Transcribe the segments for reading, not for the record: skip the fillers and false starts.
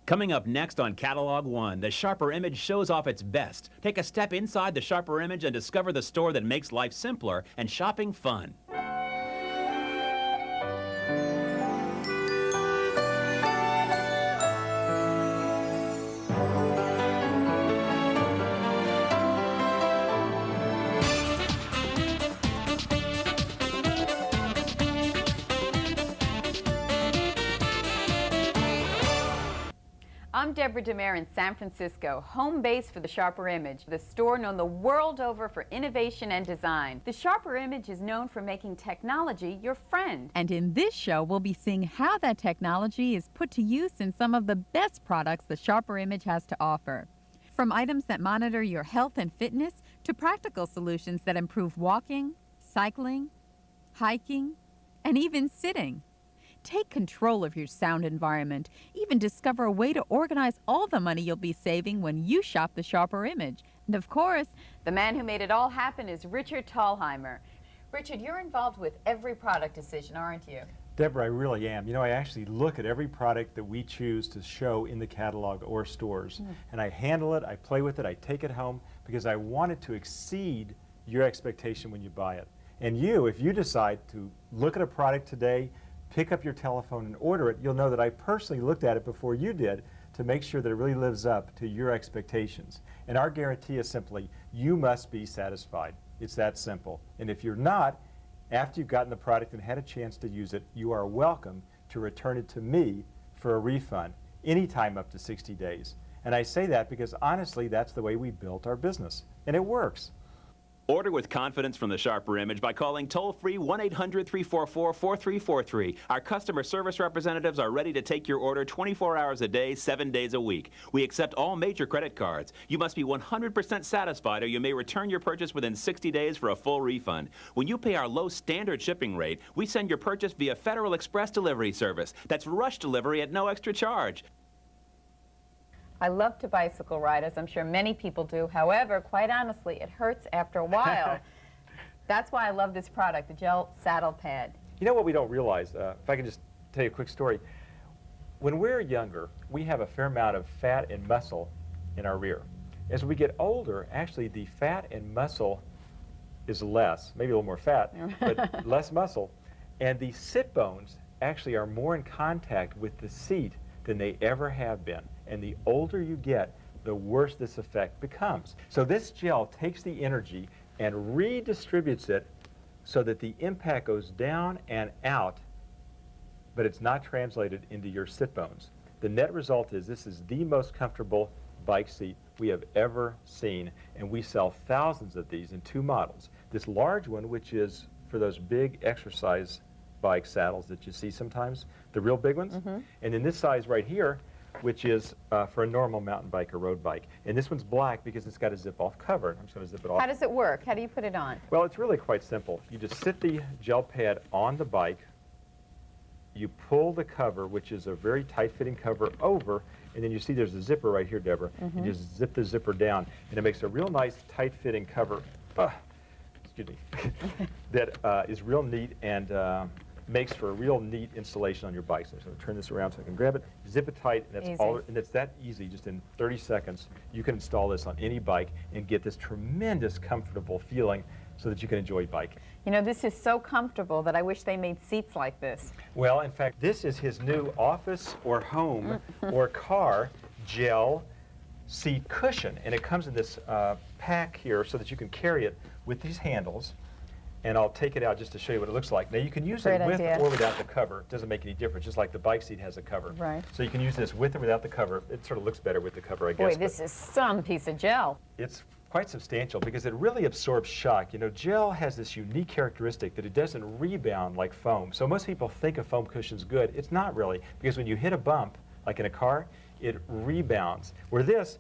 Coming up next on Catalog 1, the Sharper Image shows off its best. Take a step inside the Sharper Image and discover the store that makes life simpler and shopping fun. I'm Deborah DeMare in San Francisco, home base for the Sharper Image, the store known the world over for innovation and design. The Sharper Image is known for making technology your friend. And in this show, we'll be seeing how that technology is put to use in some of the best products the Sharper Image has to offer. From items that monitor your health and fitness to practical solutions that improve walking, cycling, hiking, and even sitting. Take control of your sound environment. Even discover a way to organize all the money you'll be saving when you shop the Sharper Image. And of course, the man who made it all happen is Richard Thalheimer. Richard, you're involved with every product decision, aren't you? Deborah, I really am. You know, I actually look at every product that we choose to show in the catalog or stores, and I handle it, I play with it, I take it home, because I want it to exceed your expectation when you buy it. And you, if you decide to look at a product today, pick up your telephone and order it, you'll know that I personally looked at it before you did to make sure that it really lives up to your expectations. And our guarantee is simply, you must be satisfied. It's that simple. And if you're not, after you've gotten the product and had a chance to use it, you are welcome to return it to me for a refund, anytime up to 60 days. And I say that because honestly, that's the way we built our business. And it works. Order with confidence from the Sharper Image by calling toll-free 1-800-344-4343. Our customer service representatives are ready to take your order 24 hours a day, 7 days a week. We accept all major credit cards. You must be 100% satisfied or you may return your purchase within 60 days for a full refund. When you pay our low standard shipping rate, we send your purchase via Federal Express delivery service. That's rush delivery at no extra charge. I love to bicycle ride, as I'm sure many people do. However, quite honestly, it hurts after a while. That's why I love this product, the gel saddle pad. You know what we don't realize? If I can just tell you a quick story. When we're younger, we have a fair amount of fat and muscle in our rear. As we get older, actually the fat and muscle is less, maybe a little more fat, but less muscle. And the sit bones actually are more in contact with the seat than they ever have been. And the older you get, the worse this effect becomes. So this gel takes the energy and redistributes it so that the impact goes down and out, but it's not translated into your sit bones. The net result is this is the most comfortable bike seat we have ever seen, and we sell thousands of these in 2 models. This large one, which is for those big exercise bike saddles that you see sometimes, the real big ones, and then this size right here, which is for a normal mountain bike or road bike. And this one's black because it's got a zip-off cover. I'm just going to zip it off. How does it work? How do you put it on? Well, it's really quite simple. You just sit the gel pad on the bike, you pull the cover, which is a very tight-fitting cover, over, and then you see there's a zipper right here, Deborah. You just zip the zipper down, and it makes a real nice tight-fitting cover, excuse me, that is real neat and makes for a real neat installation on your bike. So I'm going to turn this around so I can grab it, zip it tight, and that's all. And it's that easy. Just in 30 seconds, you can install this on any bike and get this tremendous comfortable feeling so that you can enjoy biking. You know, this is so comfortable that I wish they made seats like this. Well, in fact, this is his new office or home or car gel seat cushion, and it comes in this pack here so that you can carry it with these handles. And I'll take it out just to show you what it looks like. Now, you can use it with or without the cover. It doesn't make any difference, just like the bike seat has a cover. Right. So you can use this with or without the cover. It sort of looks better with the cover, I guess. Boy, this is some piece of gel. It's quite substantial because it really absorbs shock. You know, gel has this unique characteristic that it doesn't rebound like foam. So most people think a foam cushion's good. It's not really, because when you hit a bump, like in a car, it rebounds. Where this,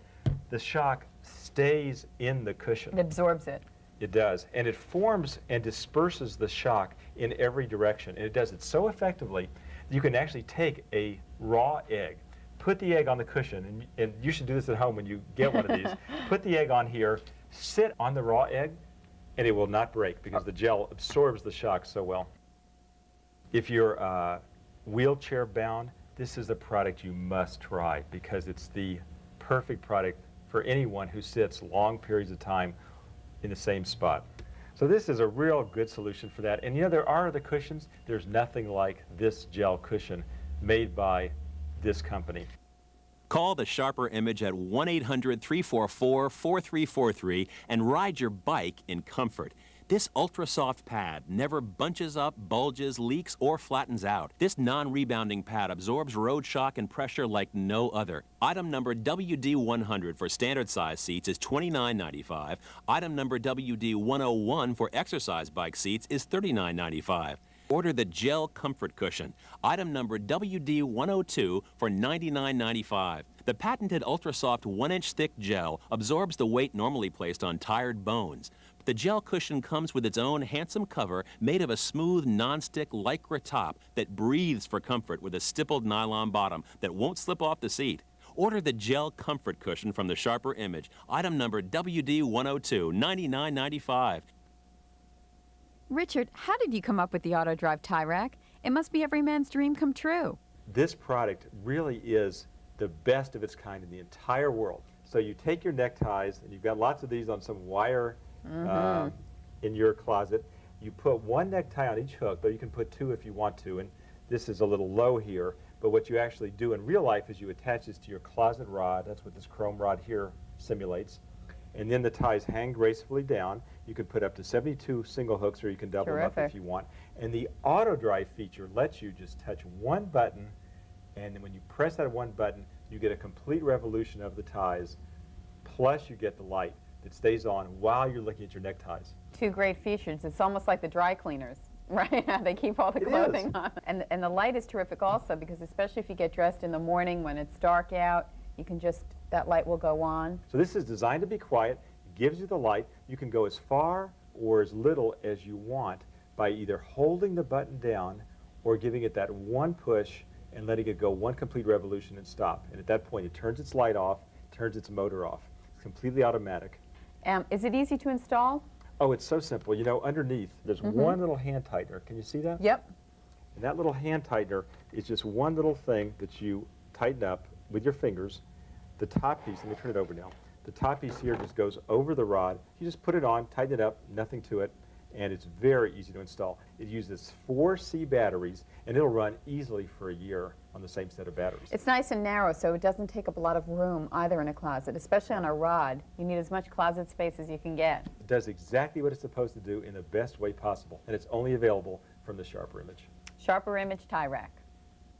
the shock stays in the cushion. It absorbs it. It does, and it forms and disperses the shock in every direction, and it does it so effectively that you can actually take a raw egg, put the egg on the cushion, and you should do this at home when you get one of these, put the egg on here, sit on the raw egg, and it will not break because the gel absorbs the shock so well. If you're wheelchair bound, this is a product you must try because it's the perfect product for anyone who sits long periods of time in the same spot. So this is a real good solution for that. And you know, there are other cushions. There's nothing like this gel cushion made by this company. Call the Sharper Image at 1-800-344-4343 and ride your bike in comfort. This ultra-soft pad never bunches up, bulges, leaks, or flattens out. This non-rebounding pad absorbs road shock and pressure like no other. Item number WD100 for standard size seats is $29.95. Item number WD101 for exercise bike seats is $39.95. Order the Gel Comfort Cushion, item number WD102 for $99.95. The patented ultra-soft 1-inch thick gel absorbs the weight normally placed on tired bones. The gel cushion comes with its own handsome cover made of a smooth, non-stick Lycra top that breathes for comfort with a stippled nylon bottom that won't slip off the seat. Order the Gel Comfort Cushion from the Sharper Image, item number WD102, $99.95. Richard, how did you come up with the auto drive tie rack? It must be every man's dream come true. This product really is the best of its kind in the entire world. So you take your neckties, and you've got lots of these on some wire in your closet. You put one necktie on each hook, though you can put two if you want to, and this is a little low here, but what you actually do in real life is you attach this to your closet rod. That's what this chrome rod here simulates. And then the ties hang gracefully down. You can put up to 72 single hooks, or you can double them up if you want. And the auto drive feature lets you just touch one button, and then when you press that one button, you get a complete revolution of the ties, plus you get the light that stays on while you're looking at your neckties. Two great features. It's almost like the dry cleaners, right? They keep all the clothing on. And the light is terrific also, because especially if you get dressed in the morning when it's dark out, you can just, that light will go on. So this is designed to be quiet, gives you the light. You can go as far or as little as you want by either holding the button down or giving it that one push and letting it go one complete revolution and stop. And at that point, it turns its light off, turns its motor off. It's completely automatic. Is it easy to install? Oh, it's so simple. You know, underneath, there's one little hand tightener. Can you see that? Yep. And that little hand tightener is just one little thing that you tighten up with your fingers. The top piece, let me turn it over now. The top piece here just goes over the rod. You just put it on, tighten it up, nothing to it, and it's very easy to install. It uses 4 C batteries, and it'll run easily for a year on the same set of batteries. It's nice and narrow, so it doesn't take up a lot of room either in a closet, especially on a rod. You need as much closet space as you can get. It does exactly what it's supposed to do in the best way possible, and it's only available from the Sharper Image. Sharper Image tie rack.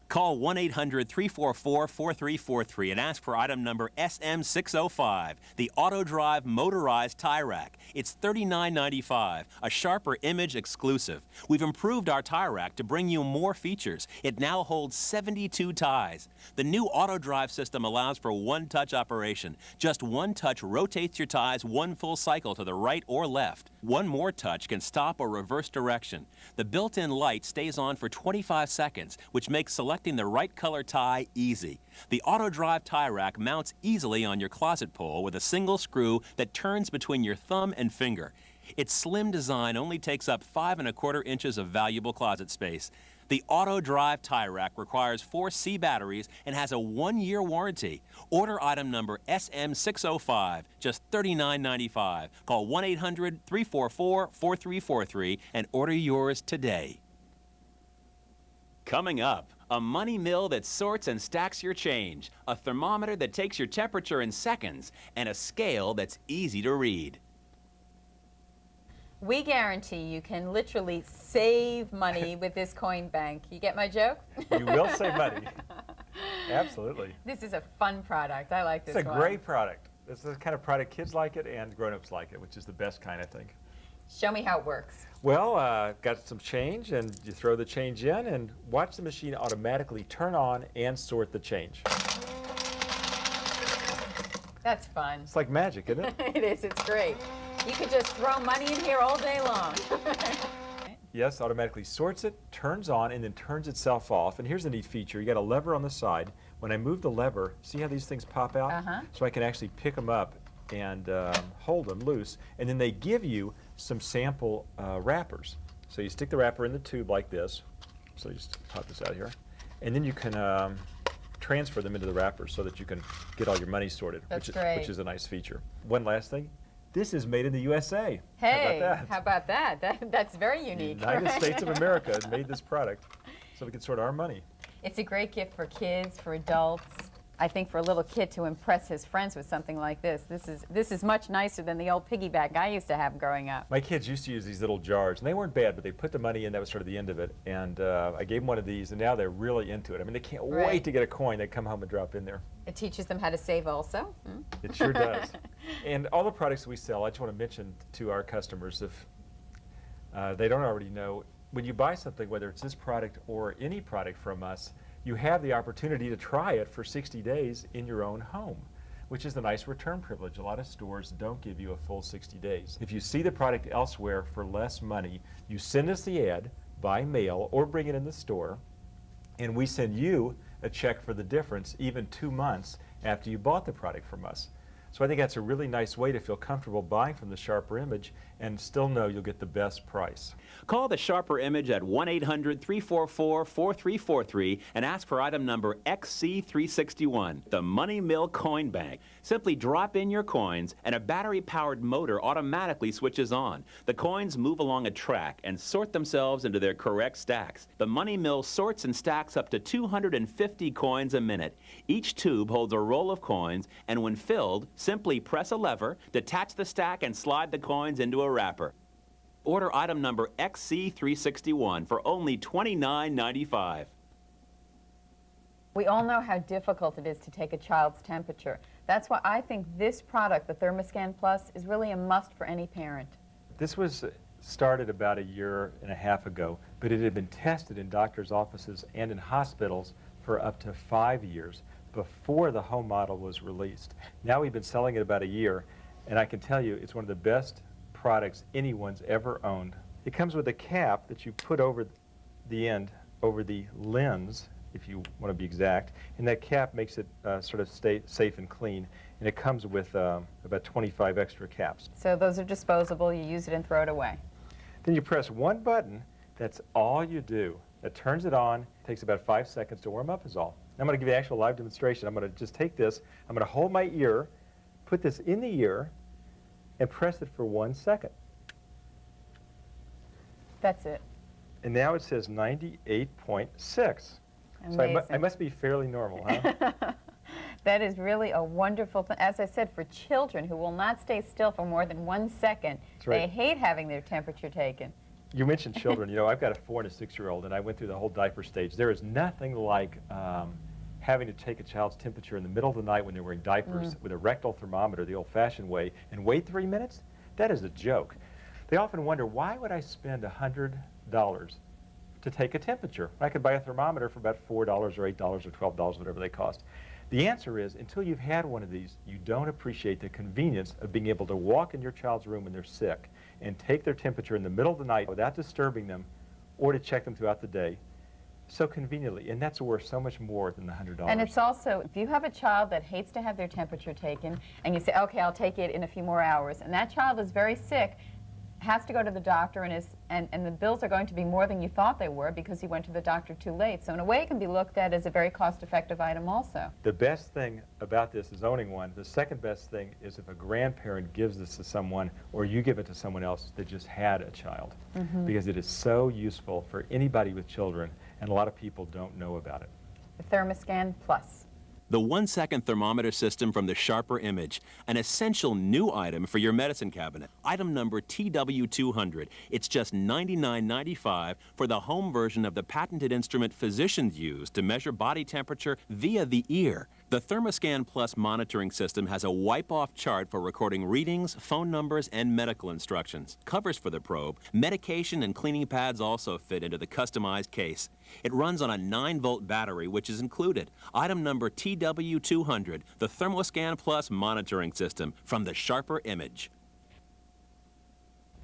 Call 1-800-344-4343 and ask for item number SM605, the Auto Drive Motorized Tie Rack. It's $39.95, a Sharper Image exclusive. We've improved our tie rack to bring you more features. It now holds 72 ties. The new Auto Drive system allows for one-touch operation. Just one touch rotates your ties one full cycle to the right or left. One more touch can stop or reverse direction. The built-in light stays on for 25 seconds, which makes selecting the right color tie easy. The Auto Drive tie rack mounts easily on your closet pole with a single screw that turns between your thumb and finger. Its slim design only takes up 5 1/4 inches of valuable closet space. The Auto Drive tie rack requires 4 C batteries and has a 1-year warranty. Order item number SM605, just $39.95. Call 1-800-344-4343 and order yours today. Coming up, a money mill that sorts and stacks your change, a thermometer that takes your temperature in seconds, and a scale that's easy to read. We guarantee you can literally save money with this coin bank. You get my joke? You will save money. Absolutely. This is a fun product. I like this one. It's a great product. This is the kind of product kids like it and grown-ups like it, which is the best kind, I think. Show me how it works. Well, got some change, and you throw the change in and watch the machine automatically turn on and sort the change. That's fun. It's like magic, isn't it? It is. It's great. You could just throw money in here all day long. Yes, automatically sorts it, turns on, and then turns itself off. And here's a neat feature. You got a lever on the side. When I move the lever, see how these things pop out? So I can actually pick them up and hold them loose. And then they give you some sample wrappers. So you stick the wrapper in the tube like this. So you just pop this out here. and then you can transfer them into the wrapper so that you can get all your money sorted, That's which great. is a nice feature. One last thing, this is made in the USA. Hey, how about that? That's very unique. United right? States of America has made this product so we can sort our money. It's a great gift for kids, for adults. I think for a little kid to impress his friends with something like this is much nicer than the old piggy bank I used to have growing up. My kids used to use these little jars, and they weren't bad, but they put the money in. That was sort of the end of it. And I gave them one of these, and now they're really into it. I mean, they can't Right. wait to get a coin. They come home and drop in there. It teaches them how to save also. It sure does. And all the products we sell, I just want to mention to our customers, if they don't already know, when you buy something, whether it's this product or any product from us, you have the opportunity to try it for 60 days in your own home, which is the nice return privilege. A lot of stores don't give you a full 60 days. If you see the product elsewhere for less money, you send us the ad by mail or bring it in the store, and we send you a check for the difference even 2 months after you bought the product from us. So I think that's a really nice way to feel comfortable buying from the Sharper Image and still know you'll get the best price. Call the Sharper Image at 1-800-344-4343 and ask for item number XC361, the Money Mill Coin Bank. Simply drop in your coins and a battery-powered motor automatically switches on. The coins move along a track and sort themselves into their correct stacks. The Money Mill sorts and stacks up to 250 coins a minute. Each tube holds a roll of coins, and when filled, simply press a lever, detach the stack, and slide the coins into a wrapper. Order item number XC361 for only $29.95. We all know how difficult it is to take a child's temperature. That's why I think this product, the ThermoScan Plus, is really a must for any parent. This was started about 1.5 years ago, but it had been tested in doctors' offices and in hospitals for up to 5 years before the home model was released. Now we've been selling it about 1 year, and I can tell you it's one of the best products anyone's ever owned. It comes with a cap that you put over the end, over the lens, if you want to be exact, and that cap makes it sort of stay safe and clean, and it comes with about 25 extra caps. So those are disposable. You use it and throw it away. Then you press one button, that's all you do. That turns it on, takes about 5 seconds to warm up is all. I'm going to give you an actual live demonstration. I'm going to just take this, I'm going to hold my ear, put this in the ear, and press it for 1 second. That's it. And now it says 98.6. Amazing. So I must be fairly normal, huh? That is really a wonderful thing. As I said, for children who will not stay still for more than 1 second, That's right. they hate having their temperature taken. You mentioned children. You know, I've got a 4- and a 6-year-old, and I went through the whole diaper stage. There is nothing like having to take a child's temperature in the middle of the night when they're wearing diapers with a rectal thermometer the old-fashioned way and wait 3 minutes. That is a joke. They often wonder, why would I spend $100 to take a temperature? I could buy a thermometer for about $4 or $8 or $12, whatever they cost. The answer is, until you've had one of these, you don't appreciate the convenience of being able to walk in your child's room when they're sick and take their temperature in the middle of the night without disturbing them, or to check them throughout the day so conveniently. And that's worth so much more than the $100. And it's also, if you have a child that hates to have their temperature taken, and you say, okay, I'll take it in a few more hours, and that child is very sick, has to go to the doctor, and the bills are going to be more than you thought they were because you went to the doctor too late. So in a way, it can be looked at as a very cost-effective item also. The best thing about this is owning one. The second best thing is if a grandparent gives this to someone, or you give it to someone else that just had a child, because it is so useful for anybody with children, and a lot of people don't know about it. The ThermoScan Plus. The 1-second thermometer system from the Sharper Image, an essential new item for your medicine cabinet. Item number TW200. It's just $99.95 for the home version of the patented instrument physicians use to measure body temperature via the ear. The ThermoScan Plus monitoring system has a wipe-off chart for recording readings, phone numbers, and medical instructions. Covers for the probe, medication and cleaning pads also fit into the customized case. It runs on a 9-volt battery, which is included. Item number TW200, the ThermoScan Plus monitoring system from the Sharper Image.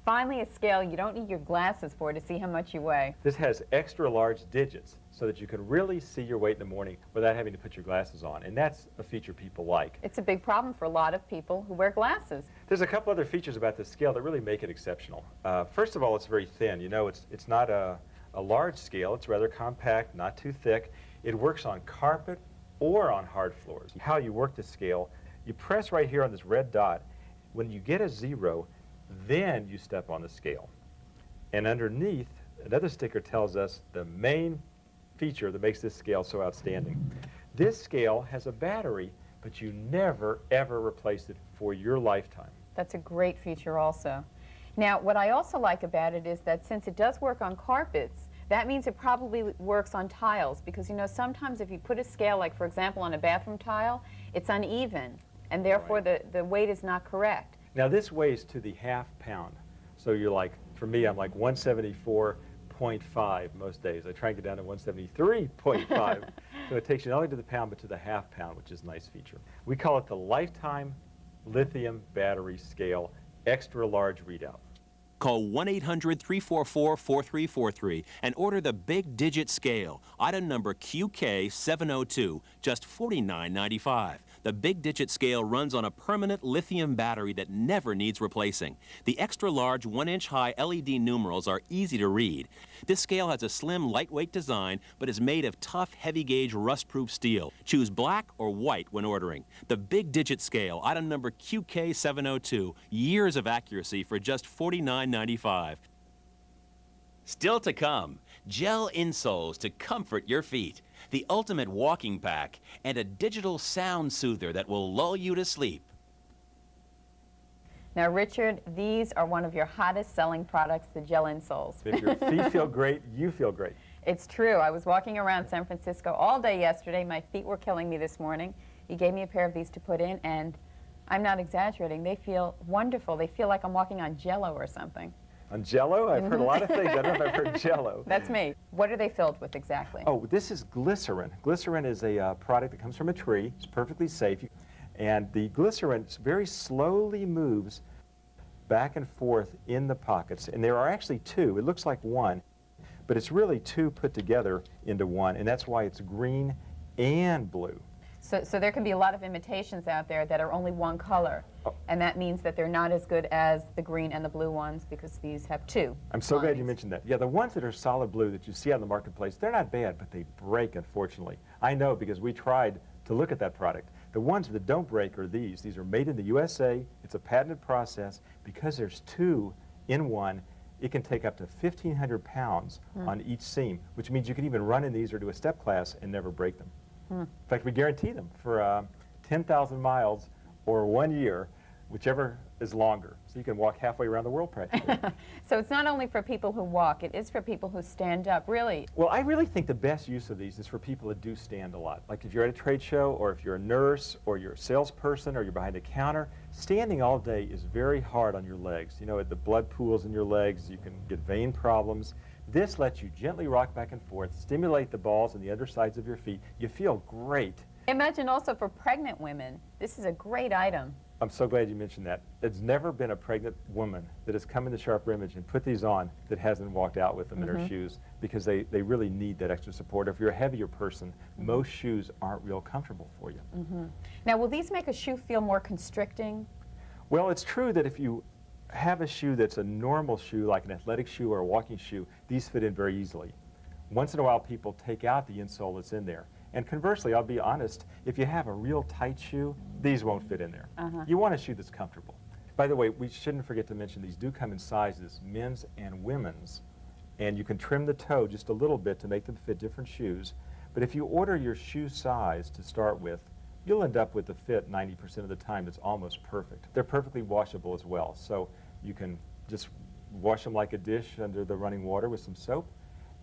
Finally, a scale you don't need your glasses for to see how much you weigh. This has extra large digits so that you can really see your weight in the morning without having to put your glasses on, and that's a feature people like. It's a big problem for a lot of people who wear glasses. There's a couple other features about this scale that really make it exceptional. First of all, it's very thin. You know, it's not a a large scale. It's rather compact, not too thick. It works on carpet or on hard floors. How you work the scale, you press right here on this red dot. When you get a 0, then you step on the scale. And underneath, another sticker tells us the main feature that makes this scale so outstanding. This scale has a battery, but you never, ever replace it for your lifetime. That's a great feature also. Now, what I also like about it is that since it does work on carpets, that means it probably works on tiles, because you know sometimes if you put a scale, like for example on a bathroom tile, it's uneven, and therefore the weight is not correct. Now this weighs to the ½ pound. So you're like, for me, I'm like 174.5 most days. I try and get down to 173.5. So it takes you not only to the pound, but to the ½ pound, which is a nice feature. We call it the Lifetime Lithium Battery Scale Extra Large Readout. Call 1-800-344-4343 and order the Big Digit Scale, item number QK702, just $49.95. The Big Digit Scale runs on a permanent lithium battery that never needs replacing. The extra large 1-inch high LED numerals are easy to read. This scale has a slim, lightweight design, but is made of tough, heavy-gauge, rust-proof steel. Choose black or white when ordering. The Big Digit Scale, item number QK702, years of accuracy for just $49.95. Still to come, gel insoles to comfort your feet, the ultimate walking pack, and a digital sound soother that will lull you to sleep. Now, Richard, these are one of your hottest selling products, the gel insoles. If your feet feel great, you feel great. It's true. I was walking around San Francisco all day yesterday. My feet were killing me this morning. You gave me a pair of these to put in, and I'm not exaggerating. They feel wonderful. They feel like I'm walking on Jell-O or something. On Jell-O? I've heard a lot of things. I don't know if I've heard Jell-O. That's me. What are they filled with exactly? Oh, this is glycerin. Glycerin is a product that comes from a tree. It's perfectly safe. And the glycerin very slowly moves back and forth in the pockets. And there are actually 2. It looks like 1, but it's really 2 put together into 1. And that's why it's green and blue. So there can be a lot of imitations out there that are only 1 color, and that means that they're not as good as the green and the blue ones because these have 2. I'm so glad you mentioned that. Yeah, the ones that are solid blue that you see out in the marketplace, they're not bad, but they break, unfortunately. I know because we tried to look at that product. The ones that don't break are these. These are made in the USA. It's a patented process. Because there's 2 in 1, it can take up to 1,500 pounds on each seam, which means you can even run in these or do a step class and never break them. In fact, we guarantee them for 10,000 miles or 1 year, whichever is longer. So you can walk halfway around the world practically. So it's not only for people who walk, it is for people who stand up, really. Well, I really think the best use of these is for people that do stand a lot. Like if you're at a trade show, or if you're a nurse, or you're a salesperson, or you're behind a counter, standing all day is very hard on your legs. You know, the blood pools in your legs, you can get vein problems. This lets you gently rock back and forth, stimulate the balls and the undersides of your feet. You feel great. Imagine also for pregnant women. This is a great item. I'm so glad you mentioned that. There's never been a pregnant woman that has come into SHRP Image and put these on that hasn't walked out with them in her shoes, because they really need that extra support. If you're a heavier person, most shoes aren't real comfortable for you. Now, will these make a shoe feel more constricting? Well, it's true that if you have a shoe that's a normal shoe, like an athletic shoe or a walking shoe, these fit in very easily. Once in a while, people take out the insole that's in there. And conversely, I'll be honest, if you have a real tight shoe, these won't fit in there. You want a shoe that's comfortable. By the way, we shouldn't forget to mention these do come in sizes, men's and women's. And you can trim the toe just a little bit to make them fit different shoes. But if you order your shoe size to start with, you'll end up with a fit 90% of the time that's almost perfect. They're perfectly washable as well. So you can just wash them like a dish under the running water with some soap.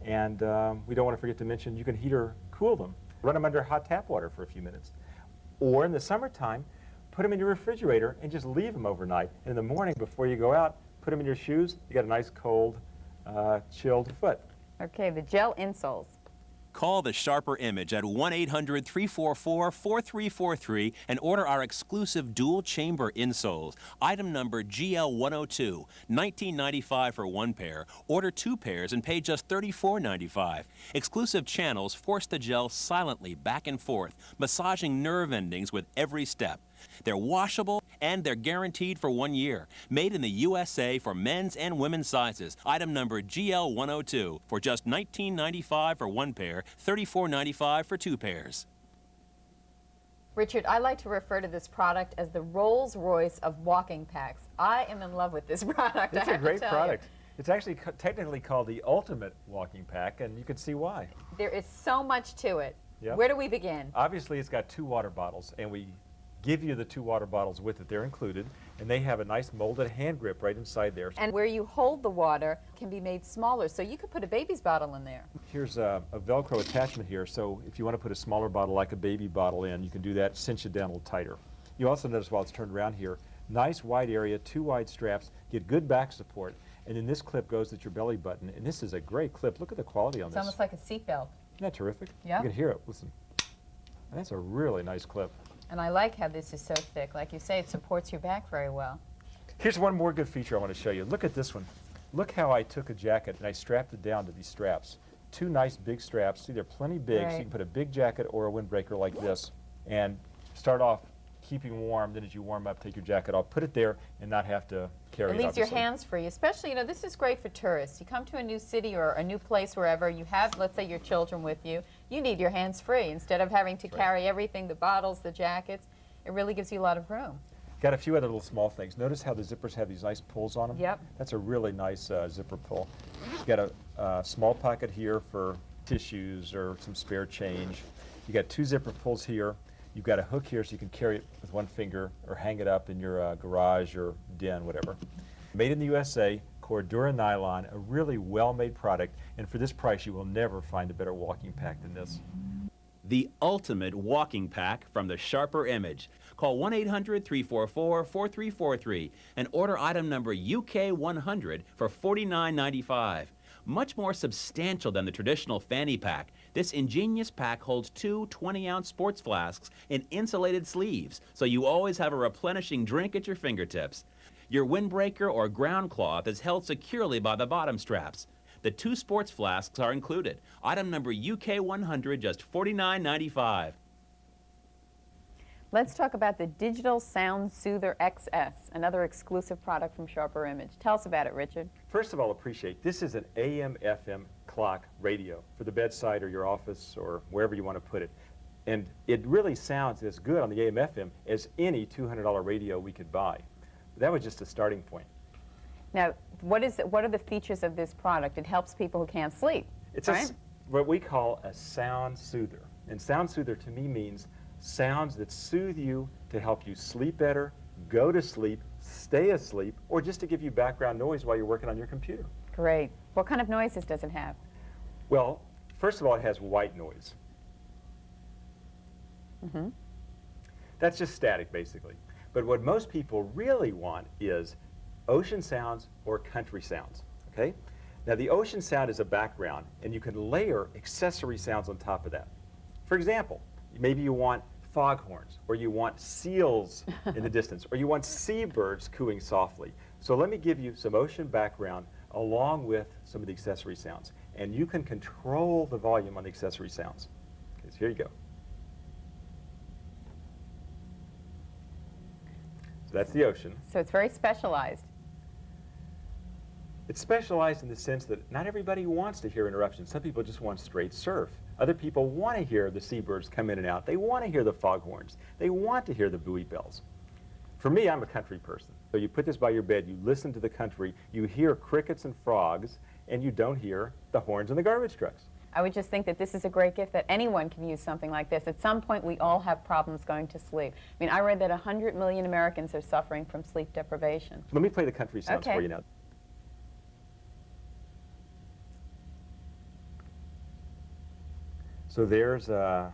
And we don't want to forget to mention you can heat or cool them. Run them under hot tap water for a few minutes. Or in the summertime, put them in your refrigerator and just leave them overnight. And in the morning before you go out, put them in your shoes. You got a nice cold, chilled foot. Okay, the gel insoles. Call the Sharper Image at 1-800-344-4343 and order our exclusive dual chamber insoles. Item number GL102, $19.95 for 1 pair. Order 2 pairs and pay just $34.95. Exclusive channels force the gel silently back and forth, massaging nerve endings with every step. They're washable And they're guaranteed for 1 year. Made in the USA for men's and women's sizes. Item number GL102 for just $19.95 for 1 pair, $34.95 for 2 pairs. Richard, I like to refer to this product as the Rolls-Royce of walking packs. I am in love with this product. It's a great product. It's actually technically called the Ultimate Walking Pack, and you can see why. There is so much to it. Yep. Where do we begin? Obviously, it's got 2 water bottles, and we give you the 2 water bottles with it. They're included, and they have a nice molded hand grip right inside there. And where you hold the water can be made smaller, so you could put a baby's bottle in there. Here's a Velcro attachment here, so if you want to put a smaller bottle like a baby bottle in, you can do that, cinch it down a little tighter. You also notice while it's turned around here, nice wide area, 2 wide straps, get good back support, and then this clip goes at your belly button, and this is a great clip. Look at the quality on It's this. almost like a seatbelt. Isn't that terrific? Yeah. You can hear it, listen. And that's a really nice clip. And I like how this is so thick. Like you say, it supports your back very well. Here's one more good feature I want to show you. Look at this one. Look how I took a jacket and I strapped it down to these straps. 2 nice big straps. See, they're plenty big, so you can put a big jacket or a windbreaker like this and start off keeping warm. Then as you warm up, take your jacket off, put it there, and not have to carry it. It leaves your obviously. hands free, especially, you know, this is great for tourists. You come to a new city or a new place wherever, you have, let's say, your children with you. You need your hands free. Instead of having to carry everything, the bottles, the jackets, it really gives you a lot of room. Got a few other little small things. Notice how the zippers have these nice pulls on them? Yep. That's a really nice zipper pull. You got a small pocket here for tissues or some spare change. You got 2 zipper pulls here. You've got a hook here so you can carry it with 1 finger or hang it up in your garage or den, whatever. Made in the USA, Cordura nylon, a really well-made product, and for this price you will never find a better walking pack than this. The ultimate walking pack from the Sharper Image. Call 1-800-344-4343 and order item number UK100 for $49.95. Much more substantial than the traditional fanny pack, this ingenious pack holds 2 20-ounce sports flasks in insulated sleeves, so you always have a replenishing drink at your fingertips. Your windbreaker or ground cloth is held securely by the bottom straps. The 2 sports flasks are included. Item number UK100, just $49.95. Let's talk about the Digital Sound Soother XS, another exclusive product from Sharper Image. Tell us about it, Richard. First of all, appreciate this is an AM/FM clock radio for the bedside or your office or wherever you want to put it. And it really sounds as good on the AM/FM as any $200 radio we could buy. That was just a starting point. Now, what are the features of this product? It helps people who can't sleep, It's right? what we call a sound soother. And sound soother to me means sounds that soothe you to help you sleep better, go to sleep, stay asleep, or just to give you background noise while you're working on your computer. Great. What kind of noises does it have? Well, first of all, it has white noise. Mm-hmm. That's just static, basically. But what most people really want is ocean sounds or country sounds, okay? Now, the ocean sound is a background, and you can layer accessory sounds on top of that. For example, maybe you want foghorns, or you want seals in the distance, or you want seabirds cooing softly. So let me give you some ocean background along with some of the accessory sounds. And you can control the volume on the accessory sounds. Okay, so here you go. So that's the ocean. So it's very specialized. It's specialized in the sense that not everybody wants to hear interruptions. Some people just want straight surf. Other people want to hear the seabirds come in and out. They want to hear the foghorns. They want to hear the buoy bells. For me, I'm a country person. So you put this by your bed, you listen to the country, you hear crickets and frogs, and you don't hear the horns and the garbage trucks. I would just think that this is a great gift, that anyone can use something like this. At some point, we all have problems going to sleep. I mean, I read that 100 million Americans are suffering from sleep deprivation. Let me play the country sounds for you now. So there's the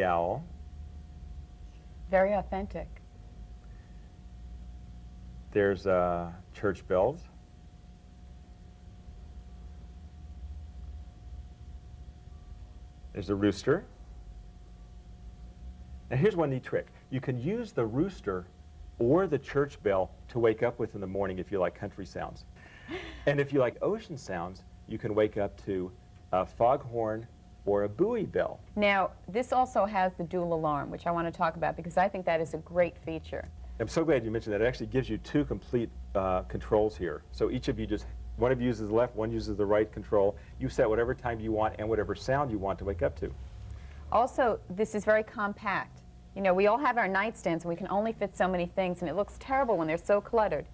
owl. Very authentic. There's church bells. There's a rooster. Now here's one neat trick. You can use the rooster or the church bell to wake up with in the morning if you like country sounds. And if you like ocean sounds, you can wake up to a foghorn or a buoy bell. Now, this also has the dual alarm, which I want to talk about because I think that is a great feature. I'm so glad you mentioned that. It actually gives you two complete controls here. So each of you one of you uses the left, one uses the right control. You set whatever time you want and whatever sound you want to wake up to. Also, this is very compact. You know, we all have our nightstands and we can only fit so many things, and it looks terrible when they're so cluttered.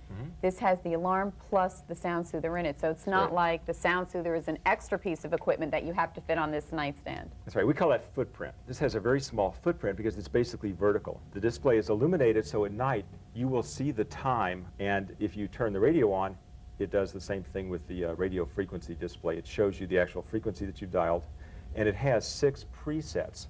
This has the alarm plus the sound soother in it, so it's not like the sound soother is an extra piece of equipment that you have to fit on this nightstand. That's right. We call that footprint. This has a very small footprint because it's basically vertical. The display is illuminated, so at night you will see the time, and if you turn the radio on, it does the same thing with the radio frequency display. It shows you the actual frequency that you've dialed, and it has 6 presets.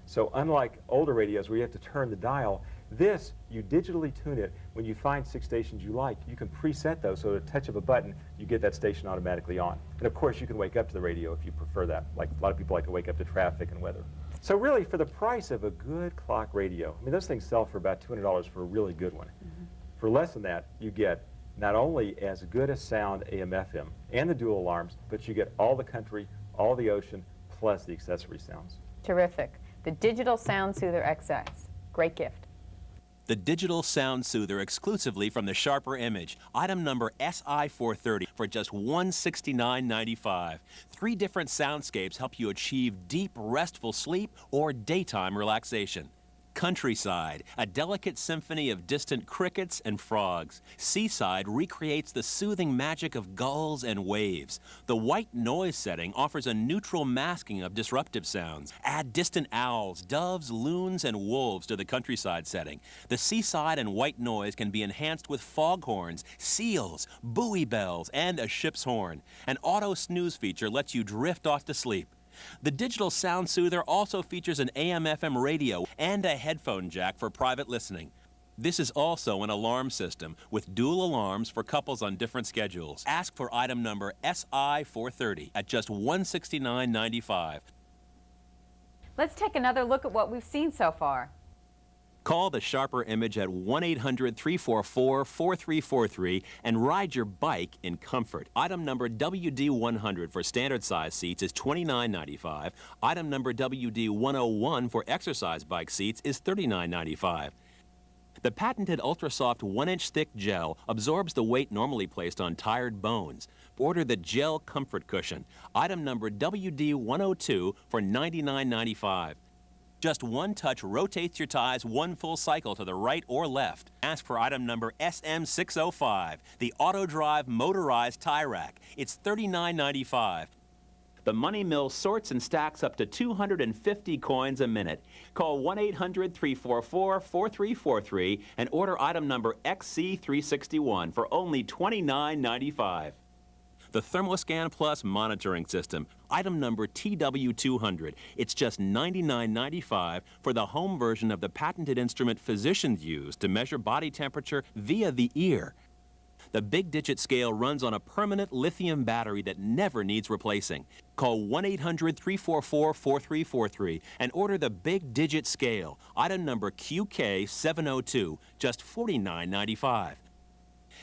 So unlike older radios where you have to turn the dial, this, you digitally tune it. When you find 6 stations you like, you can preset those, so at a touch of a button, you get that station automatically on. And of course, you can wake up to the radio if you prefer that. Like a lot of people like to wake up to traffic and weather. So really, for the price of a good clock radio, I mean, those things sell for about $200 for a really good one. For less than that, you get not only as good a sound AM/FM and the dual alarms, but you get all the country, all the ocean, plus the accessory sounds. Terrific. The Digital Sound Soother XS. Great gift. The Digital Sound Soother exclusively from the Sharper Image. Item number SI430 for just $169.95. 3 different soundscapes help you achieve deep, restful sleep or daytime relaxation. Countryside, a delicate symphony of distant crickets and frogs. Seaside recreates the soothing magic of gulls and waves. The white noise setting offers a neutral masking of disruptive sounds. Add distant owls, doves, loons, and wolves to the countryside setting. The seaside and white noise can be enhanced with foghorns, seals, buoy bells, and a ship's horn. An auto snooze feature lets you drift off to sleep. The Digital Sound Soother also features an AM/FM radio and a headphone jack for private listening. This is also an alarm system with dual alarms for couples on different schedules. Ask for item number SI430 at just $169.95. Let's take another look at what we've seen so far. Call the Sharper Image at 1-800-344-4343 and ride your bike in comfort. Item number WD100 for standard size seats is $29.95. Item number WD101 for exercise bike seats is $39.95. The patented ultra-soft 1-inch thick gel absorbs the weight normally placed on tired bones. Order the Gel Comfort Cushion. Item number WD102 for $99.95. Just one touch rotates your ties 1 full cycle to the right or left. Ask for item number SM605, the Auto Drive Motorized Tie Rack. It's $39.95. The Money Mill sorts and stacks up to 250 coins a minute. Call 1-800-344-4343 and order item number XC361 for only $29.95. The ThermoScan Plus monitoring system, item number TW200. It's just $99.95 for the home version of the patented instrument physicians use to measure body temperature via the ear. The big digit scale runs on a permanent lithium battery that never needs replacing. Call 1-800-344-4343 and order the big digit scale, item number QK702, just $49.95.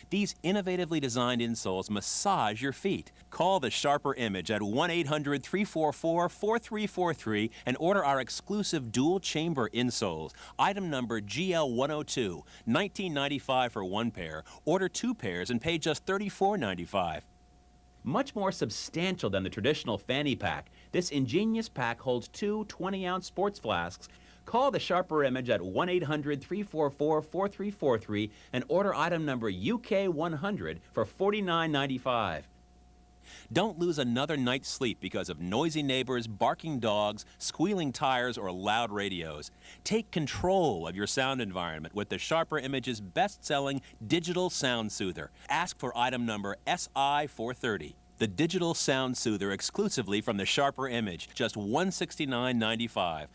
These innovatively designed insoles massage your feet. Call the Sharper Image at 1-800-344-4343 and order our exclusive dual chamber insoles. Item number GL102, $19.95 for 1 pair. Order 2 pairs and pay just $34.95. Much more substantial than the traditional fanny pack, this ingenious pack holds 2 20-ounce sports flasks. Call the Sharper Image at 1-800-344-4343 and order item number UK100 for $49.95. Don't lose another night's sleep because of noisy neighbors, barking dogs, squealing tires, or loud radios. Take control of your sound environment with the Sharper Image's best-selling Digital Sound Soother. Ask for item number SI430. The Digital Sound Soother exclusively from the Sharper Image, just $169.95.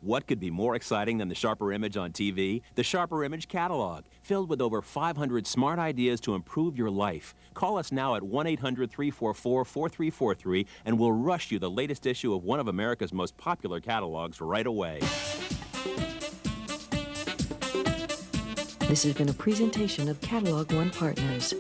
What could be more exciting than the Sharper Image on TV? The Sharper Image catalog, filled with over 500 smart ideas to improve your life. Call us now at 1-800-344-4343 and we'll rush you the latest issue of one of America's most popular catalogs right away. This has been a presentation of Catalog One Partners.